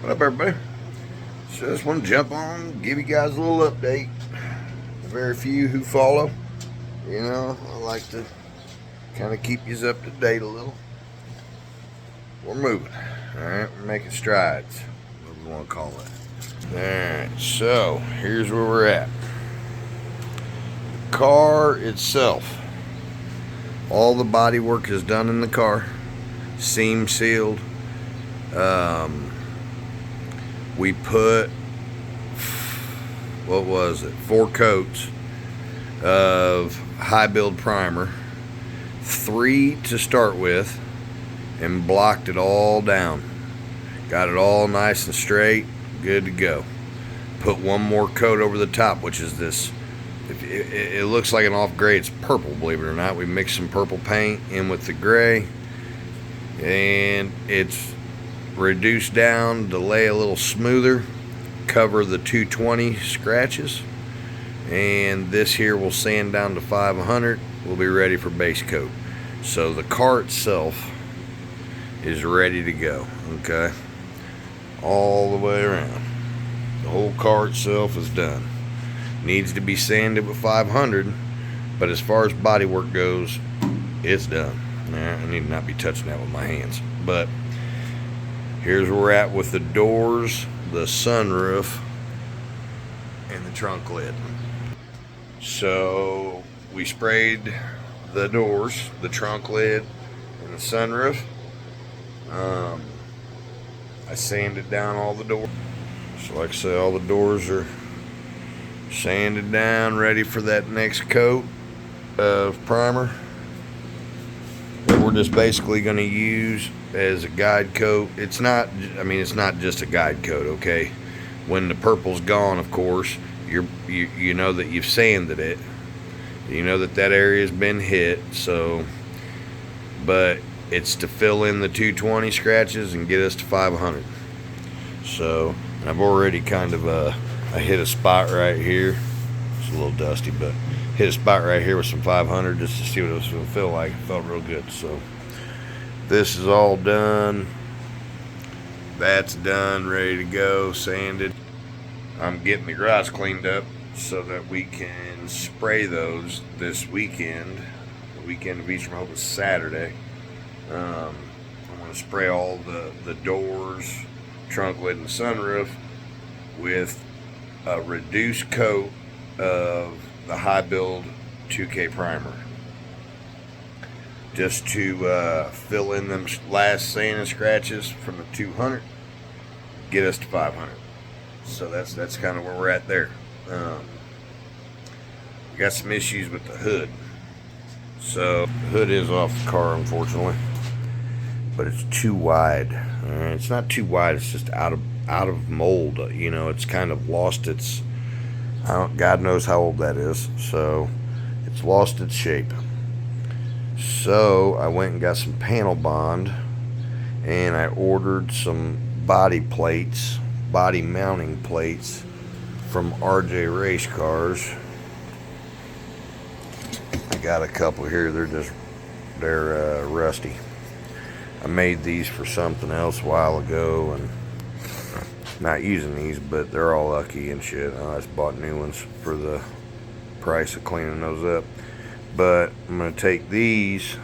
What up, everybody? So just want to jump on, give you guys a little update. The very few who follow, I like to kind of keep you up to date a little. We're moving. All right, we're making strides. What do we want to call it? All right, so here's where we're at. The car itself, all the body work is done in the car, seam sealed. We put, 4 coats of high build primer, 3 to start with, and blocked it all down. Got it all nice and straight, good to go. Put 1 more coat over the top, which is this, it looks like an off gray, it's purple, believe it or not. We mixed some purple paint in with the gray, and it's reduced down to lay a little smoother, cover the 220 scratches, and this here will sand down to 500. We'll be ready for base coat. So the car itself is ready to go, okay, all the way around. The whole car itself is done. Needs to be sanded with 500, but as far as body work goes, it's done. I need to not be touching that with my hands, but here's where we're at with the doors, the sunroof, and the trunk lid. So we sprayed the doors, the trunk lid, and the sunroof. I sanded down all the doors. So like I say, all the doors are sanded down, ready for that next coat of primer. We're just basically going to use as a guide coat. It's not just a guide coat, okay? When the purple's gone, of course, you know that you've sanded it. You know that area's been hit, so, but it's to fill in the 220 scratches and get us to 500. So, I've already kind of, I hit a spot right here. It's a little dusty, but hit a spot right here with some 500 just to see what it was going to feel like. It felt real good. So this is all done. That's done, ready to go, sanded. I'm getting the garage cleaned up so that we can spray those this weekend. The weekend of Easter Hope is Saturday. I'm going to spray all the doors, trunk lid, and the sunroof with a reduced coat of the high build 2K primer, just to fill in them last sand and scratches from the 200, get us to 500. So that's kind of where we're at there. We got some issues with the hood. So the hood is off the car, unfortunately, but it's too wide. It's not too wide, it's just out of mold. It's kind of lost its, God knows how old that is, so it's lost its shape. So I went and got some panel bond, and I ordered some body mounting plates from RJ Race Cars. I got a couple here. They're rusty. I made these for something else a while ago, and not using these, but they're all lucky and shit. I just bought new ones for the price of cleaning those up. But I'm going to take these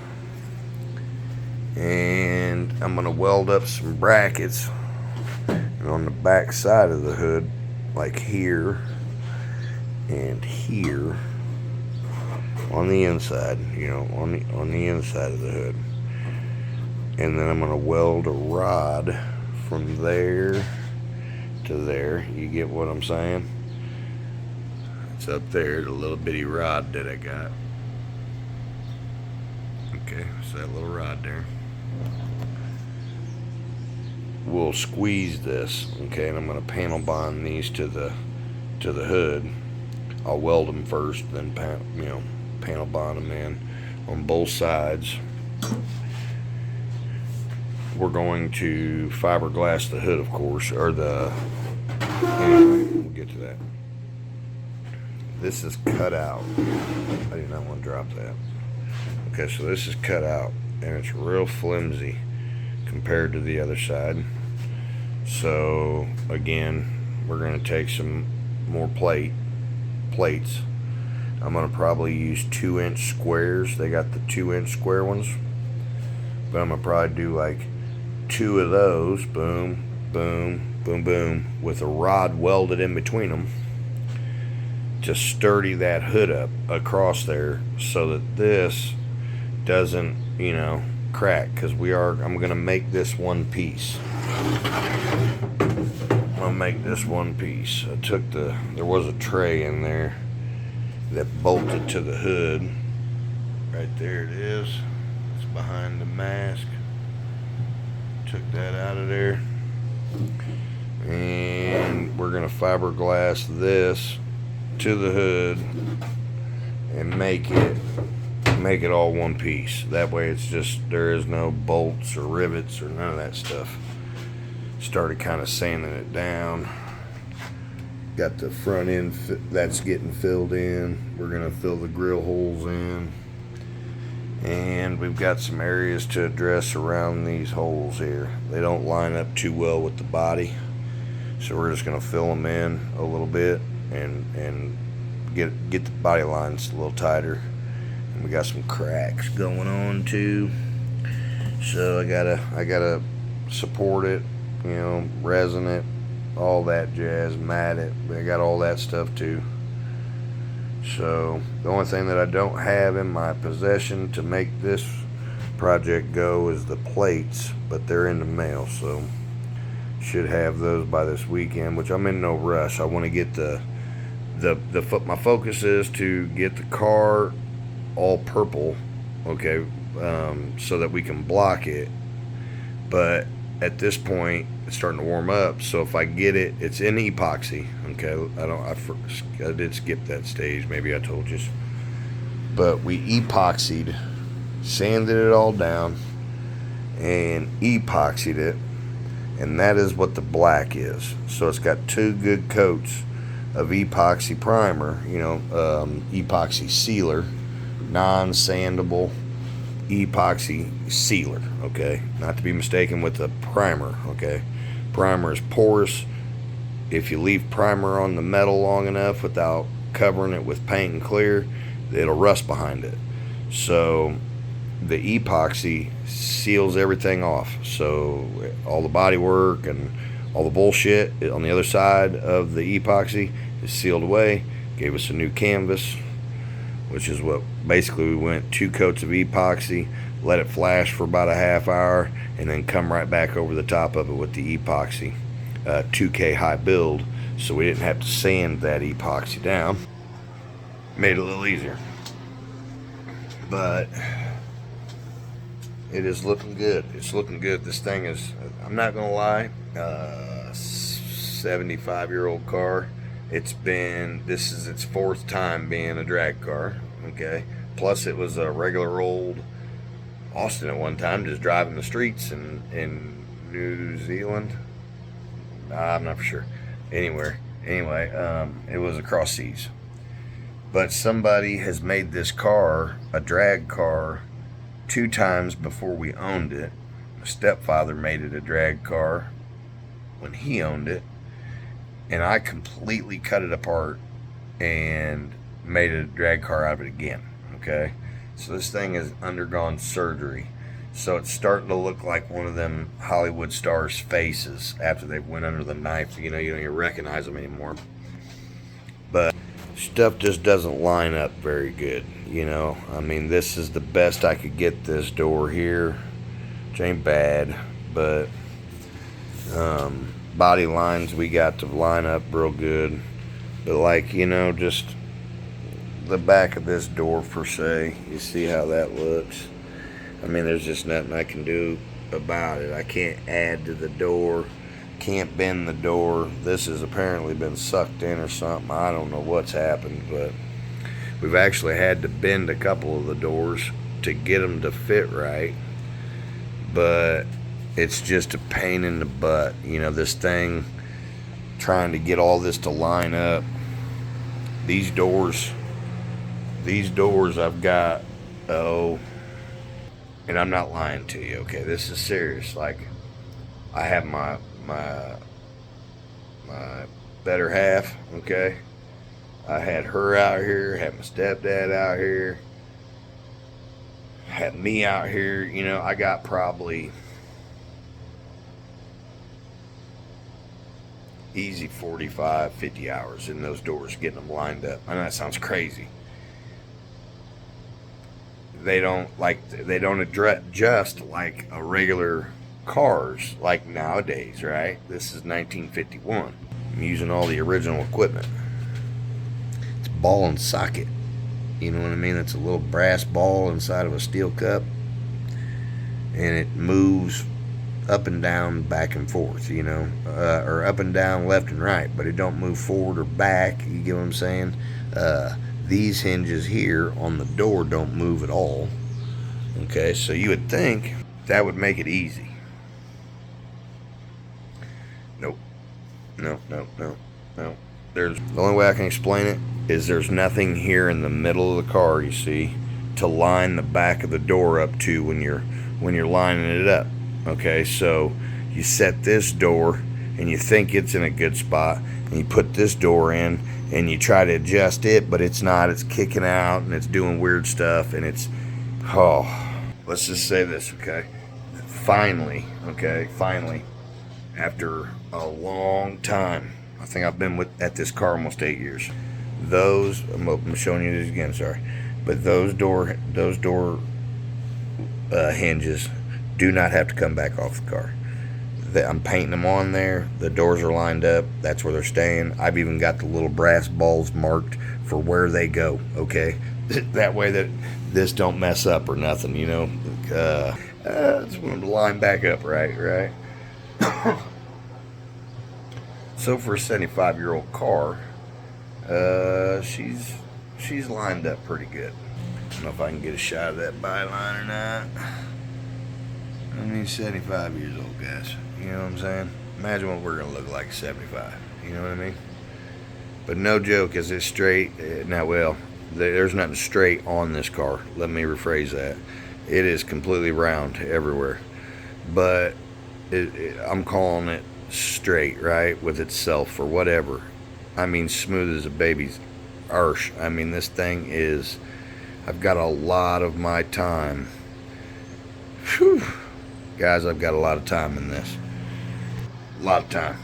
and I'm going to weld up some brackets, and on the back side of the hood, like here and here, on the inside, on the inside of the hood. And then I'm going to weld a rod from there to there. You get what I'm saying? It's up there, the little bitty rod that I got. Okay, so that little rod there. We'll squeeze this, okay, and I'm going to panel bond these to the hood. I'll weld them first, then panel bond them in on both sides. We're going to fiberglass the hood, of course, anyway, we'll get to that. This is cut out. I do not want to drop that. Okay, so this is cut out, and it's real flimsy compared to the other side. So again, we're going to take some more plates. I'm going to probably use 2-inch squares. They got the 2-inch square ones, but I'm going to probably do like 2 of those, boom, boom, boom, boom, with a rod welded in between them to sturdy that hood up across there so that this doesn't, crack, because I'm going to make this one piece. I'll make this one piece. There was a tray in there that bolted to the hood. Right there it is. It's behind the mask. Took that out of there. And we're gonna fiberglass this to the hood and make it all one piece. That way it's just, there is no bolts or rivets or none of that stuff. Started kind of sanding it down. Got the front end that's getting filled in. We're gonna fill the grill holes in, and we've got some areas to address around these holes here. They don't line up too well with the body, so we're just gonna fill them in a little bit and get the body lines a little tighter. And we got some cracks going on too, so I gotta support it, resin it, all that jazz, mat it. I got all that stuff too. So the only thing that I don't have in my possession to make this project go is the plates, but they're in the mail, so should have those by this weekend, which I'm in no rush. I want to get my focus is to get the car all purple, okay, so that we can block it. But at this point, it's starting to warm up, so if I get it, it's in epoxy, okay. I did skip that stage, maybe I told you, but we epoxied, sanded it all down and epoxied it, and that is what the black is. So it's got 2 good coats of epoxy primer, epoxy sealer, non-sandable epoxy sealer, okay, not to be mistaken with the primer, okay. Primer is porous. If you leave primer on the metal long enough without covering it with paint and clear, it'll rust behind it. So the epoxy seals everything off, so all the body work and all the bullshit on the other side of the epoxy is sealed away. Gave us a new canvas, which is what basically we went 2 coats of epoxy, let it flash for about a half hour, and then come right back over the top of it with the epoxy, 2K high build, so we didn't have to sand that epoxy down. Made it a little easier, but it is looking good. It's looking good. This thing is, I'm not gonna lie, 75-year-old car. This is its 4th time being a drag car, okay? Plus it was a regular old Austin at one time, just driving the streets in New Zealand. I'm not for sure. Anyway, it was across seas. But somebody has made this car a drag car 2 times before we owned it. My stepfather made it a drag car when he owned it, and I completely cut it apart and made a drag car out of it again, okay? So this thing has undergone surgery, so it's starting to look like one of them Hollywood stars' faces after they went under the knife. You don't even recognize them anymore. But stuff just doesn't line up very good, I mean, this is the best I could get this door here, which ain't bad, but body lines we got to line up real good. But just the back of this door per se, you see how that looks. I mean, there's just nothing I can do about it. I can't add to the door, can't bend the door. This has apparently been sucked in or something. I don't know what's happened, but we've actually had to bend a couple of the doors to get them to fit right. But it's just a pain in the butt, this thing, trying to get all this to line up. These doors I've got, and I'm not lying to you, okay, this is serious. Like, I have my my better half, okay? I had her out here, had my stepdad out here, had me out here. You know, I got probably easy 45, 50 hours in those doors getting them lined up. I know that sounds crazy. They don't adjust like a regular cars like nowadays, right? This is 1951. I'm using all the original equipment. It's ball and socket. You know what I mean? It's a little brass ball inside of a steel cup, and it moves up and down, back and forth, you know, or up and down, left and right, but it don't move forward or back. You get what I'm saying? These hinges here on the door don't move at all. Okay, so you would think that would make it easy. Nope. No. There's the only way I can explain it is there's nothing here in the middle of the car, you see, to line the back of the door up to when you're lining it up. Okay, so you set this door and you think it's in a good spot, and you put this door in and you try to adjust it, but it's not. It's kicking out and it's doing weird stuff, and it's, let's just say this, okay? Finally, after a long time, I think I've been at this car almost 8 years. I'm showing you this again, sorry, but those door hinges do not have to come back off the car. I'm painting them on there. The doors are lined up. That's where they're staying. I've even got the little brass balls marked for where they go, okay? That way that this don't mess up or nothing, you know? Just want them to line back up right? So for a 75-year-old car, she's lined up pretty good. I don't know if I can get a shot of that byline or not. I mean, 75 years old, guys. You know what I'm saying? Imagine what we're going to look like at 75. You know what I mean? But no joke, is it straight? Now, well, there's nothing straight on this car. Let me rephrase that. It is completely round everywhere. But I'm calling it straight, right? With itself or whatever. I mean, smooth as a baby's arse. I mean, this thing is... I've got a lot of my time. Whew. Guys, I've got a lot of time in this. A lot of time.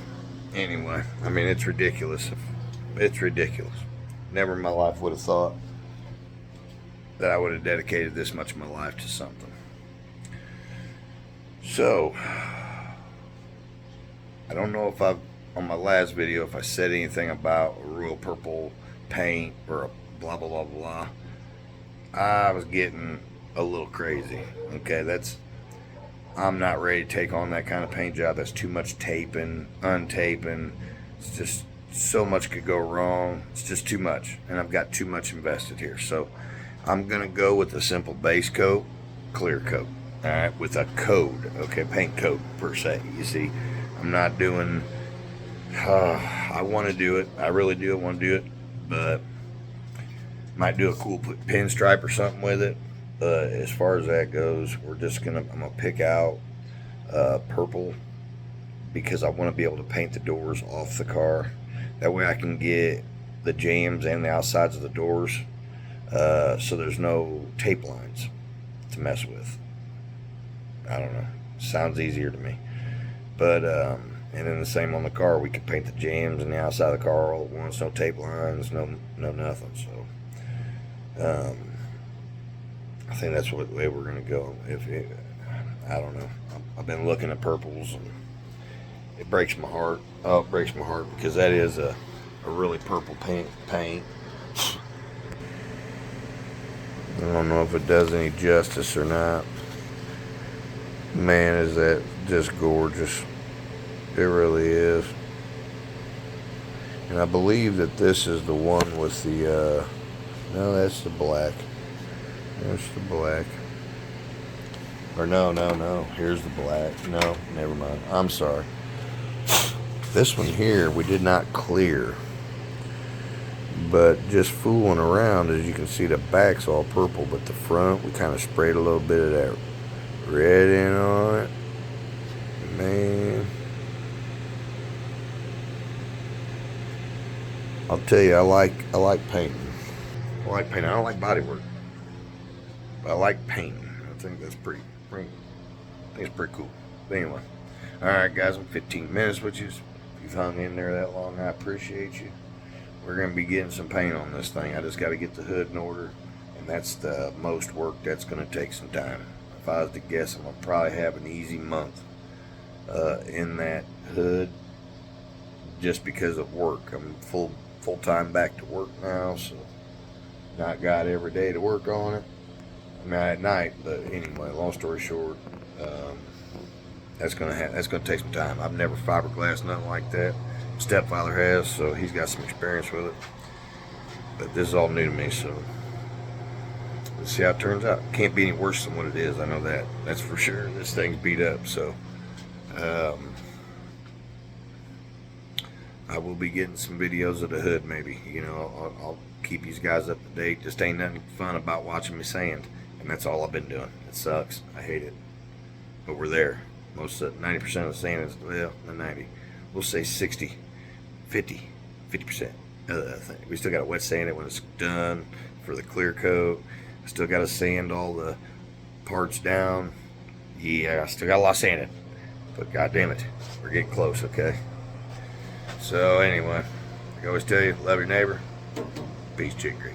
Anyway, I mean, it's ridiculous. It's ridiculous. Never in my life would have thought that I would have dedicated this much of my life to something. So, I don't know if on my last video, if I said anything about a Royal Purple paint or a blah, blah, blah, blah. I was getting a little crazy. Okay, I'm not ready to take on that kind of paint job. That's too much taping, untaping. It's just so much could go wrong. It's just too much, and I've got too much invested here. So I'm gonna go with a simple base coat, clear coat. All right, with a code, okay, paint coat per se. You see, I'm not doing. I want to do it. I really do want to do it, but might do a cool pinstripe or something with it. As far as that goes, I'm gonna pick out purple, because I want to be able to paint the doors off the car. That way I can get the jambs and the outsides of the doors, so there's no tape lines to mess with. I don't know. Sounds easier to me. But, and then the same on the car. We could paint the jambs and the outside of the car all at once. No tape lines, no nothing. So, I think that's what way we're going to go. I don't know. I've been looking at purples, and it breaks my heart. Oh, it breaks my heart, because that is a really purple paint. I don't know if it does any justice or not. Man, is that just gorgeous. It really is. And I believe that this is the one with the, no, that's the black. That's the black. Or no. Here's the black. No, never mind. I'm sorry. This one here, we did not clear. But just fooling around, as you can see, the back's all purple, but the front, we kind of sprayed a little bit of that red in on it. Man. I'll tell you, I like painting. I like painting. I don't like body work, but I like painting. I think that's pretty I think it's pretty cool. But anyway, all right, guys, I'm 15 minutes with you. If you've hung in there that long, I appreciate you. We're gonna be getting some paint on this thing. I just got to get the hood in order, and that's the most work. That's gonna take some time. If I was to guess, I'm gonna probably have an easy month in that hood, just because of work. I'm full time back to work now, so not got every day to work on it. I mean, at night, but anyway, long story short, that's gonna take some time. I've never fiberglassed nothing like that. Stepfather has, so he's got some experience with it. But this is all new to me, so let's see how it turns out. Can't be any worse than what it is. I know that. That's for sure. This thing's beat up, so I will be getting some videos of the hood. Maybe, you know, I'll keep these guys up to date. Just ain't nothing fun about watching me sand, and that's all I've been doing. It sucks. I hate it, but we're there. Most of 90% of the sand is, well, not 90. We'll say 60, 50%. We still got to wet sand it when it's done for the clear coat. Still got to sand all the parts down. Yeah, I still got a lot of sanding, but god damn it, we're getting close. Okay. So anyway, like I always tell you, love your neighbor. Peace, chick grease.